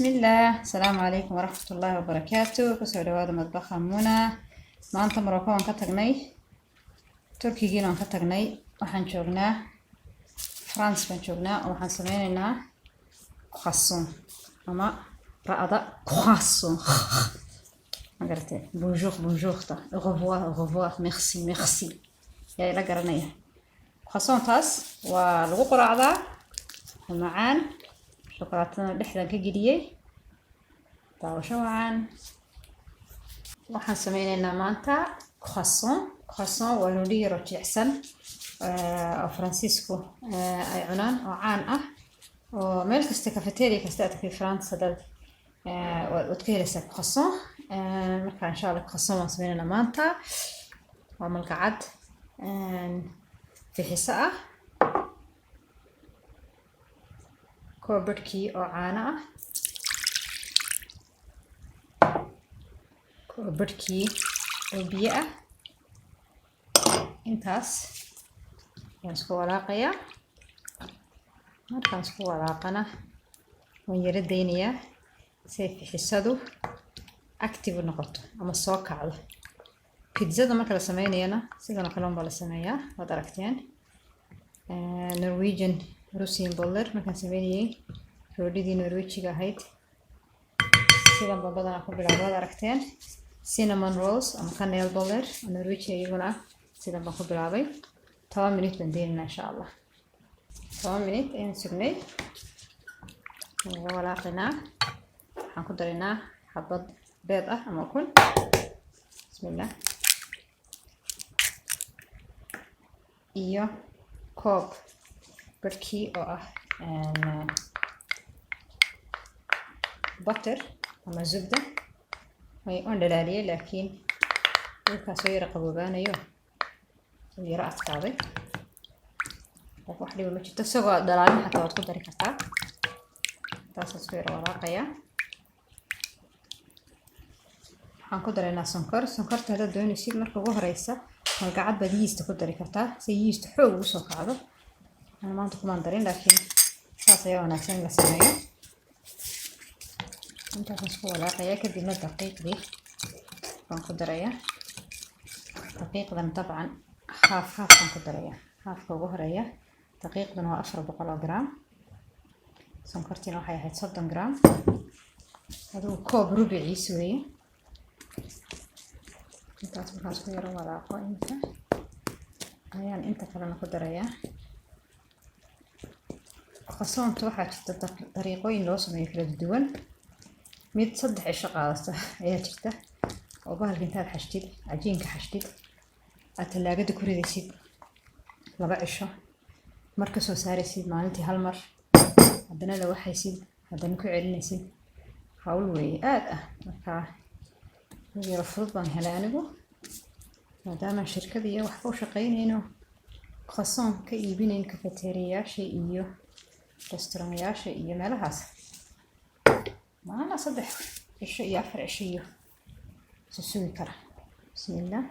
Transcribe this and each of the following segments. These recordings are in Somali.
بسم الله. السلام عليكم ورحمة الله وبركاته. كسر دواد مطبخ منى. ما أنت مروكو عن كتغني تركي جينا عن كتغني وحن شوقنا فرنسا بن شوقنا وحن سمينا كرواسون أما رأضة كرواسون ما قرأت بونجور تا au revoir merci يا إلا قرنيه كرواسون تاس والغو رأضة المعان شوكولاتة لحدا كجدية طاوشة وعن waxaan sameynaynaa maanta croissant waa loo dhigi rojicsan oo Francisco ay cunaan oo caan ah oo meel kasta cafeteria kasta aad ka France dad waad ka helaysaa croissant marka insha Allah croissant waan sameynaynaa maanta waa malqacad fixisa ah koobadkii oo caana ah koobadkii oo biyo ah intaas ayaan isku walaaqayaa markaan isku walaaqana waan yara daynayaa si ay fixisadu active noqoto ama soo kacdo pizzada marka la sameynayana sidan oo kale baa la sameeyaa waad aragteen Norwegian Russian boller markaan sameynayay roodhidii Norwejiga ahayd sidan baa badanaa ku bilaabay waad aragteen cinnamon rolls ama canel boller Norwegian iyaguna sidan baan ku bilaabay 10 minute baan deynaa insha Allah 10 minute ayaan sugnay walaaqinaa waxaan ku darinaa xabad beed ah ama ukun bismillah iyo koob barkii oo ah butter ama zubda way on dhalaaliyay laakiin markaas oo yara qaboobaanayo oo yara adkaaday wax dhiba ma jirto isagoo dhalaalin xataa waad ku dari kartaa taas isku yara walaaqaya waxaan ku daraynaa sonkorta haddaad doonaysid marka ugu horeysa malqacad baad yeast ku dari kartaa si yeast xoog ugu soo kacdo أنا ما أنتم مندرين لكن صاصة يونا سين لسمايا أنت تسوي ولا قيا كدي من الدقيق دي بنقدرية دقيق ذن طبعا هاف بنقدرية هاف كوهرية دقيق ذن هو 4 جرام سكرتين وحياة 6 جرام هذا كوب ربعي سوري أنت تسوي ولا قيا أنت يعني أنت كلنا قدرية croissant waxaa jirta dariiqooyin loo sameeyo kala duwan mid 3 cisho qaadata ayaa jirta oo bahalka intaad xashtid cajiinka xashtid aad talaagada ku ridaysid 2 cisho marka soo saaraysid maalintii hal mar haddana la waxaysid haddana ku celinaysid hawl weey aad ah marka yara fudud baan helay anigu maadaama shirkadii wax u shaqeynayno croissant ka iibinayn cafeteriyaasha iyo restaurant yaasha iyo meelahaas maana 3 cisho iyo 4 cisho iyo suugi kara bismillah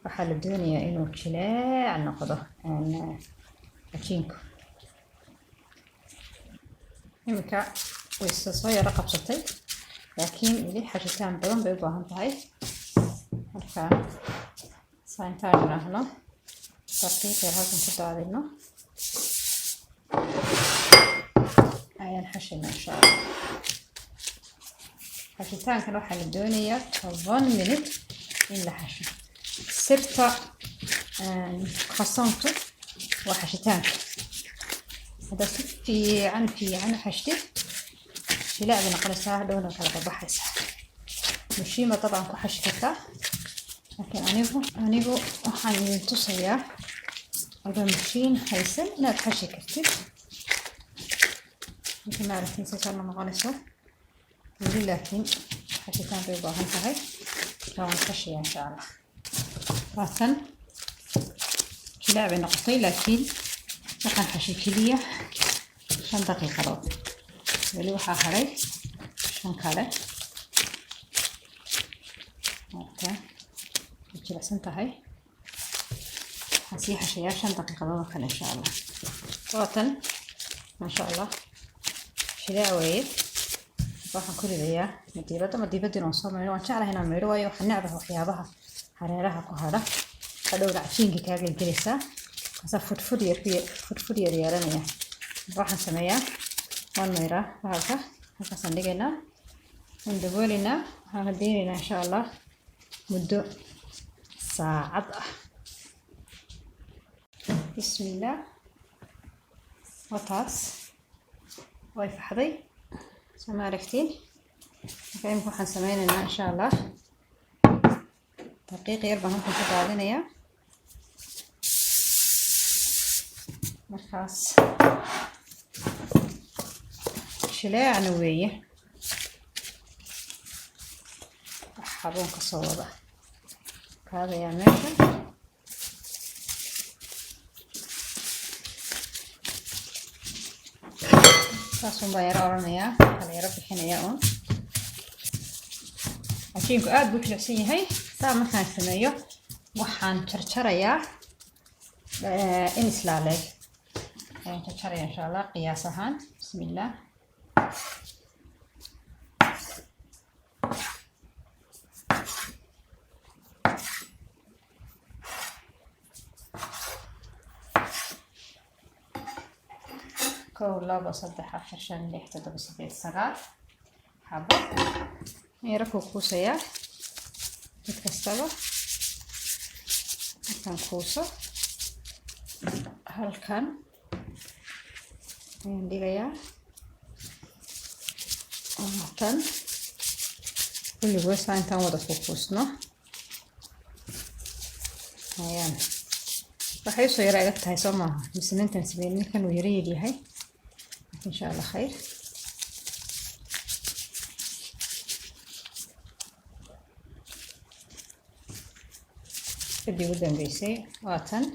waxaa la doonayaa inuu jilaac noqdo cajiinku imika way soo yara qabsatay laakiin weli xashitaan badan bay u baahan tahay marka ساينتاج نحنا دقيقة هذا كدادينه عين حشينا إن شاء الله حشيتان كانوا حل الدنيا 1 minute إلا حشي سبتة خصنته وحشيتان هذا في عن حشتي لا بنقل ساعة دونه كلا بحس مشيمة طبعا كحش كتا لكن أنيبو waxaan tusayaa hada mashiin haysan inaad xashi kartid inta ma aragtin sida ma noqonayso laakiin xashitaan bay u baahan tahay waan xashiyaa insha Allah waatan jilaac noqotay laakiin waxaan xashi kaliya 5 daqiiqadood wali waxa haray 5 kale okay jilicsan tahay هسيح شيء 5 دقيقة إن شاء الله. وطن ما شاء الله شلاء ويد waxaan ku ridayaa madiibada inaan soo meeyo waan jeclahay inaan meeyo waayo waxaan necbahay waxyaabaha hareeraha ku hadha hadhowna cajiinka kaaga gelgelaysaa kaasa fudfud yar yeelanaya. waxaan sameeyaa waan meeraa halkaasaan dhigaynaa waan daboolinaa waxaan deenaynaa insha allah muddo saacad ah. bismillah wataas way faxday ما عرفتين كاين waxaan sameeynaa insha Allah daqiiq yar baan ku qaadanayaa markaas shileecna weeye xaboon ka soo wada kaadaya meesha saasum baa yara oranayaa kala yara bixinayaa un cajiinku aad buu jilicsan yahay. saa markaan sameeyo waxaan jarjarayaa in islaaleeg ayaan jarjaraya insha allah qiyaas ahaan. bismillah كو لابا صدح 10 5 6 7 8 9 حبة يركو كوسيا متكسرة هالكان كوسة هالكان نديريا ومتن كل جوز عن تام وده كوسنا هيان waxay soo yara tahay Soomaha misnintan sameeyay kan uu yara yahay إن شاء الله خير. بدي قدام بيسي واتن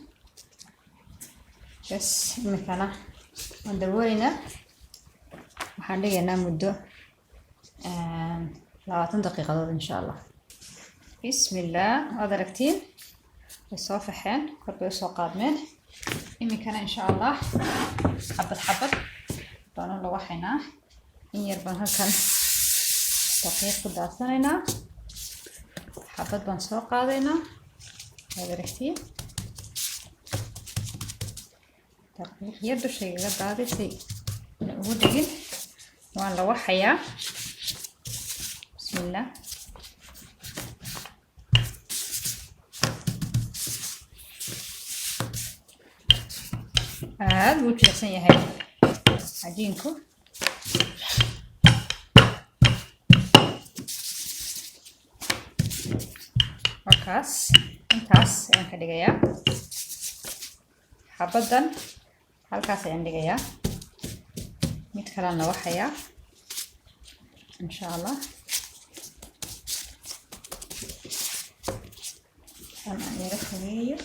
بس مثلا ندورينا وحنلقينا مدة 20 دقيقة إن شاء الله. بسم الله أدركتين الصافحين كربي سوقات من إمكان إن شاء الله حبة بانو لو waxayna in yar baan halkan daqiiq ku daadsanayna xabad baan soo qaadayna adeertii daqiiq yar dushayga daadisay ugu dhigin waan la waxayaa. bismillah aad buu jilicsan yahay عجينكو وكاس انتاس ayaan ka dhigayaa xabadan halkaas ayaan dhigayaa mid kalena waxaya insha Allah ana yara fuliyo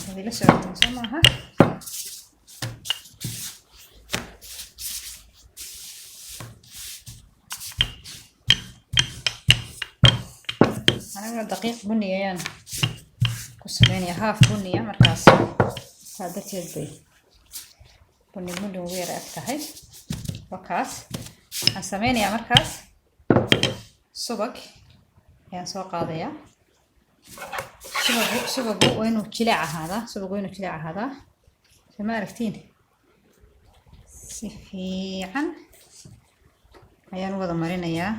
هذه لسه تنسمعها أنا دقيق بنية يعني كسبيني هاف بنية مركز هذا تيجي بني وير أفتحه وكاس حسميني يا مركز سبق يعني سوق قاضية سبق وينو جلع هذا ما عرفتين سفيعا ayaan wada marinayaa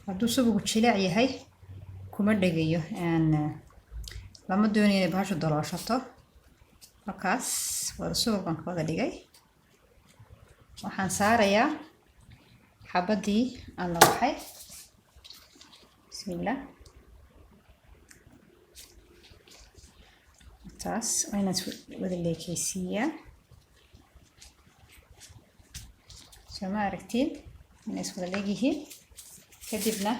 hadduu subagu jilaac yahay kuma dhagayo lama doonayo inay bahashu dalooshato markaas wada subagan ka wada dhigay waxaan saarayaa xabadii aan la waxay bismillah taas ayna wada leekaysiiyaa sama aragtiin inay isku leeyihiin kadibna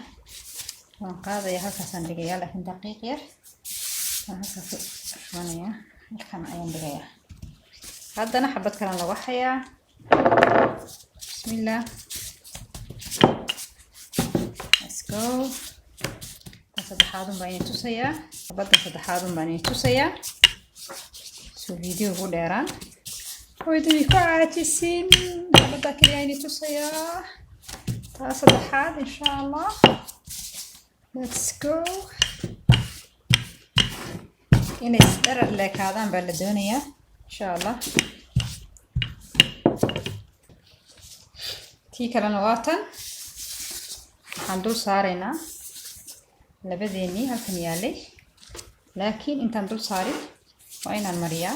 waan qaadayaa halkaasaan dhigayaa laakiin daqiiq yar waan halkaas shubanayaa halkan ayaan dhigayaa haddana xabad kale la waxayaa bismillah go. saddexaadun baan idin tusayaa xabadda saddexaadun baan idin tusayaa soo video ugu dheeraan oo idin ku caajisin xabadda kaliya idin tusayaa taa saddexaad insha Allah. Let's go. inay isdharar leekaadaan baa la doonayaa insha Allah. tii kalena waa tan waxaan dul saaraynaa labadeennii halkan yaalay laakiin intaan dul saarin waa inaan mariyaa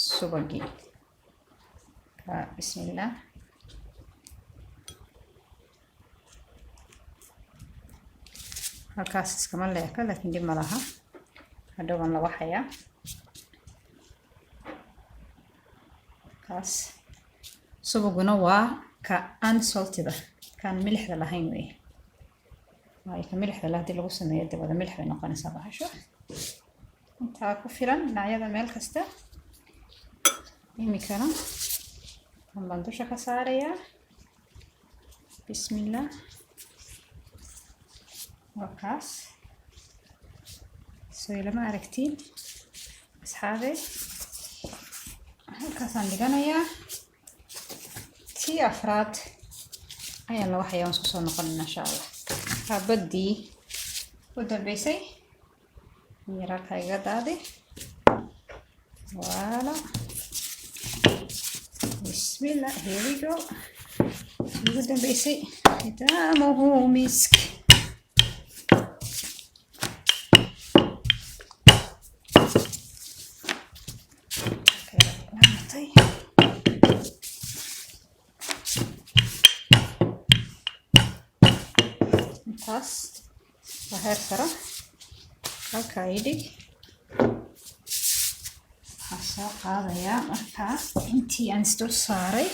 subagii. bismillah. halkaas iskama leeka laakiin dib ma laha hadhow waan la waxayaa. kaas subaguna waa ka unsalted kan milixda lahayn weeye. waayo ka milixda la hadii lagu sameeyo dib wada milix bay noqonaysaa bahasho. intaa ku filan dhinacyada meel kasta. imikana baan dusha ka saarayaa. bismillah. wakaas soo lama aragtiin asxaabe. halkaasaan dhiganayaa. tii afraad ayaan la waxayaa isku soo noqonayna insha Allah. xabaddii u dambeysay yararka iga daadi. voilà. bismillah. here we go. ugu dambeysay khitaamuhu misk. taas waa heer sare. halkaa idhig. waxaan soo qaadayaa markaa intii aan isdul saaray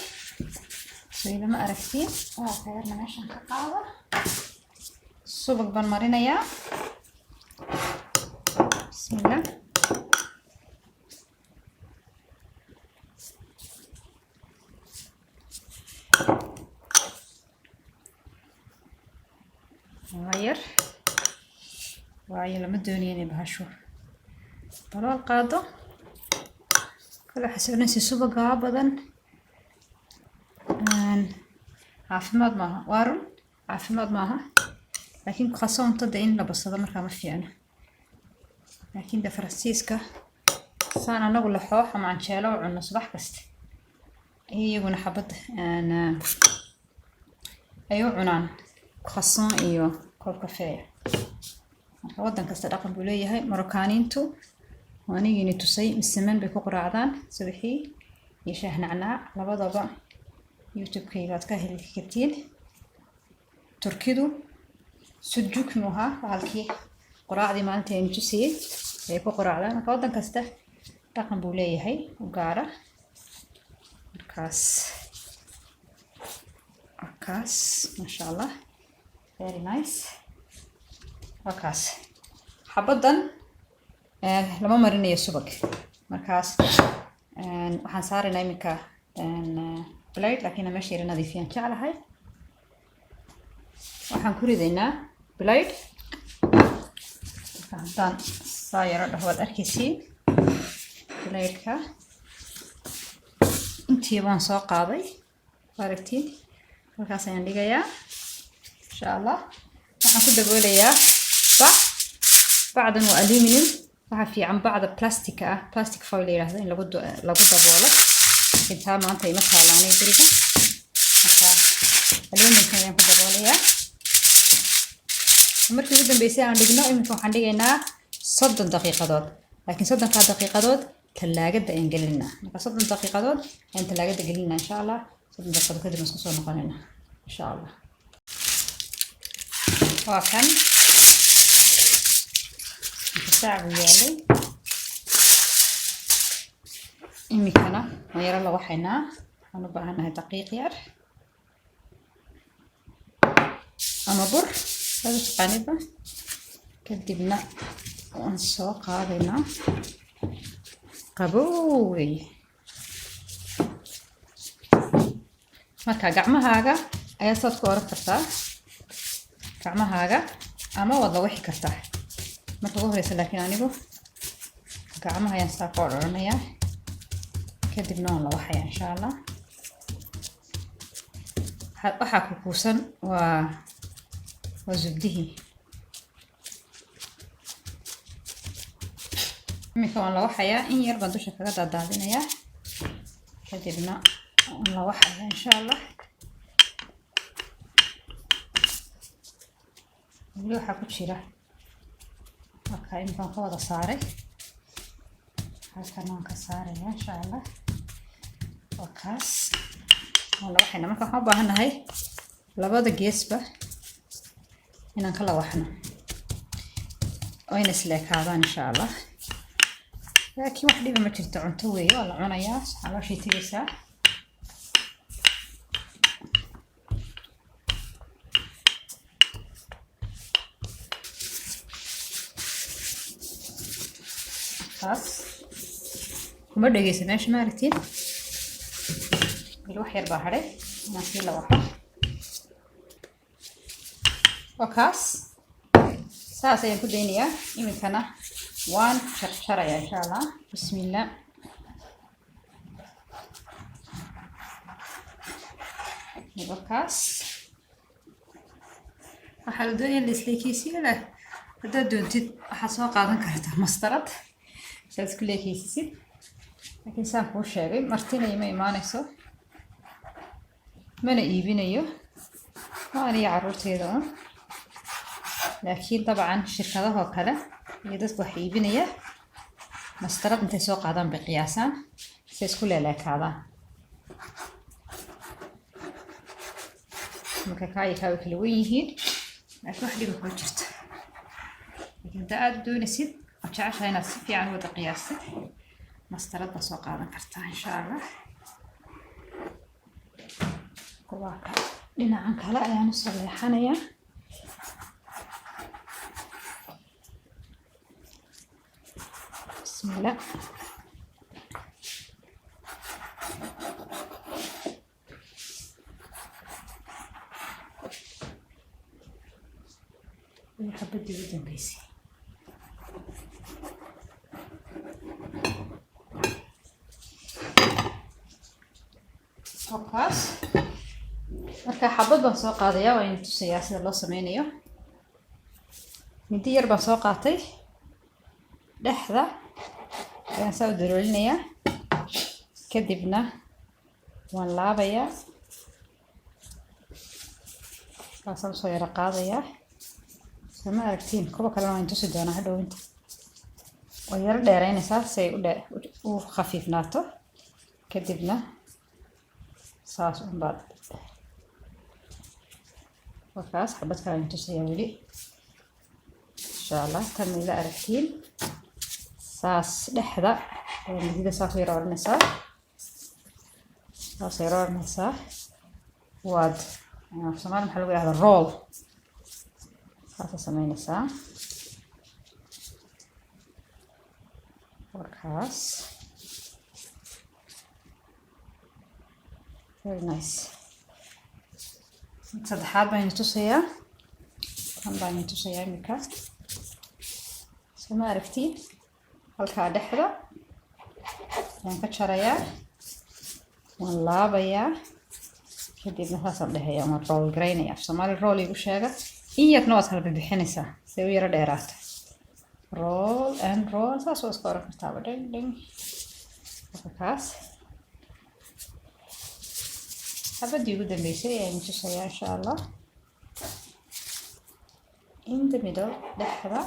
soo lama aragtiin. waa heerna meeshaan ka qaada. subag baan marinayaa. bismillah. غير waayo lama doonayo inay bahasho dalool qaado. kala xasaanaysi subaga badan caafimaad maaha. waa run caafimaad maaha laakiin khasoontooda in la basado markaa ma fiicna. laakiin da Faransiiska saan anagu la xoox ama canjeelo u cunno subax kasta iyaguna xabad ay u cunaan croissant iyo koob kafee. waddan kasta dhaqan buu leeyahay. Marokkaaniintu waanigini tusay misaman bay ku quraacdaan subaxii iyo shaah nacnaac. labadaba youtube-kayga aad ka heli kartiin. turkidu sujuk nuha halkii quraacdii maalinta aynu tusiyey ay ku quraacdaan. marka waddan kasta dhaqan buu leeyahay u gaara. markaas masha Allah. very nice. wakaas xabaddan lama marinayo subag. markaas waxaan saaraynaa iminka blade laakiin meesha yara nadiifiyaan jeclahay. waxaan ku ridaynaa blade. haddaan saa yaro dhaho waad arkaysiin blade-ka intii baan soo qaaday. aragtiin halkaas ayaan dhigayaa insha Allah. waxaan ku daboolayaa bacdan waa aluminum. waxa fiican bacda plastic plastic foil yiraahdo in lagu daboolo. inta maanta ima taalaanay guriga. marka aluminum ayaan ku daboolayaa. markii ugu dambeysay aan dhigno iminka waxaan dhigaynaa 30 daqiiqadood. laakiin 30 daqiiqadood talaagada ayaan gelinaa. marka 30 daqiiqadood ayaan talaagada gelinaa insha Allah. 30 daqiiqadood kadib isku soo noqonaynaa insha Allah. waa kan saabu yaalay. imikana ma yara la waxaynaa. waxaan u baahanahay daqiiq yar ama bur hada taqaaniba. kadibna waan soo qaadaynaa qabowey. marka gacmahaaga ayaa saad ku oran kartaa gacmahaaga ama wada wixi kartaa marka ugu horeysa laakiin anigu gacmaha ayaan saa ku odhanaya kadibna waan la waxaya insha allah waxaa ku kuusan waa zubdihii iminka waan la waxayaa in yar baan dusha kaga daadaadinayaa kadibna waan la waxaya insha allah weli waxaa ku jira marka iminkaan ka wada saaray halkan waan ka saaraya insha allah waa kaas waan la waxayna marka waxaan u baahannahay labada geesba inaan kala waxno oo ayna isleekaadaan insha allah laakiin wax dhiba ma jirto cunto weeye waa la cunayaa calooshii tegaysaa kaas kuma dhegeysa meesha ma aragtiin wax yar baa hadhay inaan sii la waxo waa kaas saas ayaan ku daynayaa iminkana waan jarjarayaa insha allah bismillah kaas waxaa la doonaya laisleekeysiyo leh haddaad doontid waxaad soo qaadan kartaa mastarad saad isku leekeysisid laakiin saan kuu sheegay martina ima imaanayso mana iibinayo waa aniga carruurteeda un laakiin dabcan shirkadahoo kale iyo dadku wax iibinaya mastarad intay soo qaadaan bay qiyaasaan si isku leeleekaadaan marka kaayo kaa way kala wen yihiin laakiin wax dhiba kuma jirto laakiin haddaa aada doonaysid oo jeceshahay inaad si fiican wada qiyaastid mastarad baa soo qaadan kartaa insha allah dhinacan kale ayaan usoo leexanayaa bismillah xabadii ugu dambeysay kaas marka xabad baan soo qaadayaa waa ina tusayaa sida loo sameynayo mindi yar baan soo qaatay dhexda ayaan saa u daroolinayaa kadibna waan laabayaa saasaan usoo yaro qaadayaa sama aragtiin kuwa kalena waan tusi doonaa hadhow inta way yaro dheeraynaysaa si ay u khafiifnaato kadibna saas unbaad wakaas xabad kale aan tusayaa weli insha allah tan ila aragtiin saas dhexda midida saa ku yaro oranaysaa saas yaro oranaysaa waad Soomaali maxaa lagu yidhahdaa roll saasa sameynaysaa wakaas very nice saddexaad baan tusayaa kan baan tusayaa iminka soma aragtiin halkaa dhexda ayaan ka jarayaa waan laabayaa kadibna saasaan dhahayaa waan roll garaynayaa Soomaali roll igu sheega in yarna waad kala bixinaysaa si u yaro dheeraato roll and roll saas waa iska oran kartaaba dhing dhing kaas xabadii ugu dambeysay ayaan tusayaa insha allah in the middle dhexda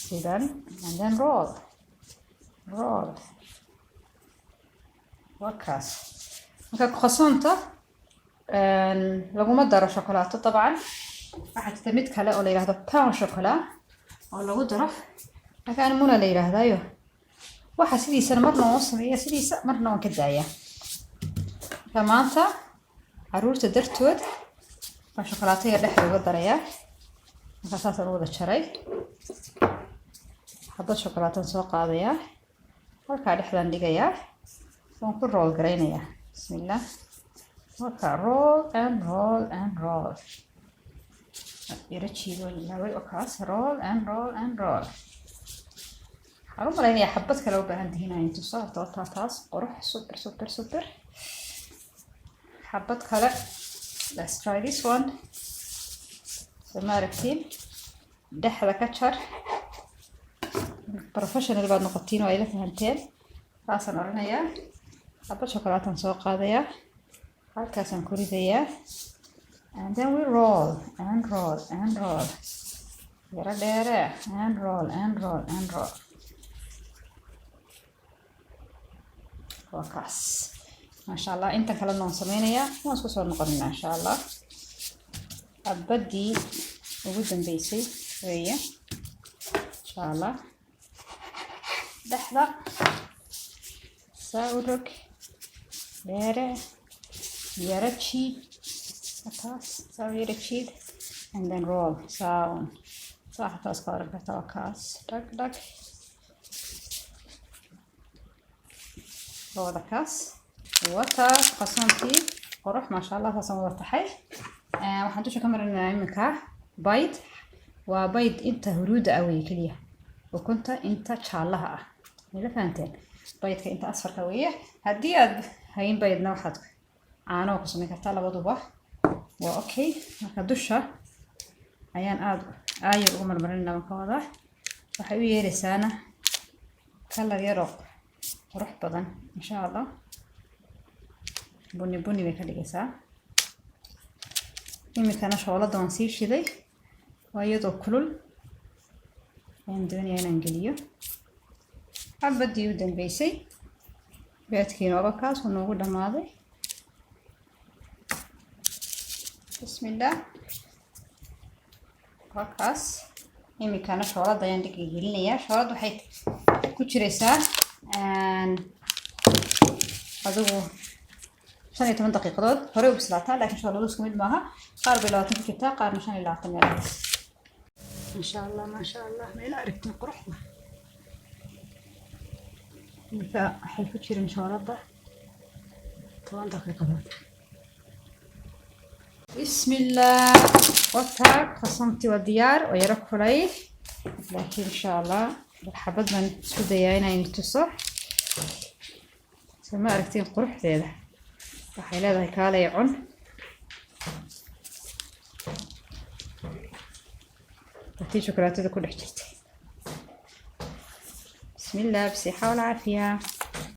sidan and then roll wakaas marka croissanta laguma daro shokolaato dabcan waxaa jirta mid kale oo la yidhaahdo pain chocolat oo lagu daro laakiin muna la yidhaahdaayo waxa sidiisana marna waan sameeyaa sidiisa marna waan ka daayaa marka maanta caruurta dartood baan shokolaato yar dhexda uga darayaa marka saasaan u wada jaray xabad shokolaataan soo qaadayaa halkaa dhexdaan dhigayaa waan ku rool garaynayaa bismillah وكا roll and roll and roll يرتشي ولا وكاس roll and roll and roll حرام علينا يا حبتك لو بهند هنا انتو صار تاس قروح سوبر سوبر سوبر حبتك لا let's try this one سما ركتين دحذا كاتشر بروفيشنال بعد نقطتين وإلى فهمتين خلاص أنا أرنيا حبة شوكولاتة نسوق هذايا هالكاس نكوري ذايا and then we roll and roll and roll يرى ديرة and roll and roll and roll وكاس ما شاء الله انت كلامنا نسمينيا ونسكو صور نقرنا إن شاء الله أبدي وجودن بيسي ويا إن شاء الله لحظة ساورك ديرة يرتشي أكاس ساوي يرتشيد and then roll ساون صح تاس قارب بتاكاس دك هو دكاس وكاس قسمتي قروح ما شاء الله تصمم وتحي وحنتوش كاميرا نعملك بيض وبيض انت هرود قوي كليه وكنت انت شالها إذا فهمتين بيضك انت أصفر كويه هدي هين بيضنا وحدك أنا وقسمي كرتا لبضوبة وأوكي هكدوشة أيان آير أمر مرنا وكذا وحبي رسالة كلا يروق روح بدن إن شاء الله بني بكاليسا إمكاننا شغلة دونسي شذي ويدو كلول الدنيا ننجليو عبد يودن بيسي بيتكين وبكاس ونقول ماضي بسم الله بكاس إمكاننا شغلة ضيان دقيقة جلنيا شغلة وحيت كتشريسا هذو 8 دقيقة دود هوري بسلاطة لكن شغلة دوس كميد معها قارب إلى 20 كتا قارب مشان إلى 8 إن شاء الله ما شاء الله ما إلا عرفت نقرحنا مثل حلف تشير إن شاء الله 8 دقيقة دود بسم الله وطاق خصمتي والديار ويرك عليه لكن إن شاء الله الحبض من سوديانا ينتصح سما عرفتين قرح ذيله waxay leedahay kaalay cun tii shukulaatada ku dhex jirtay bismillaah bisiixa wal caafiya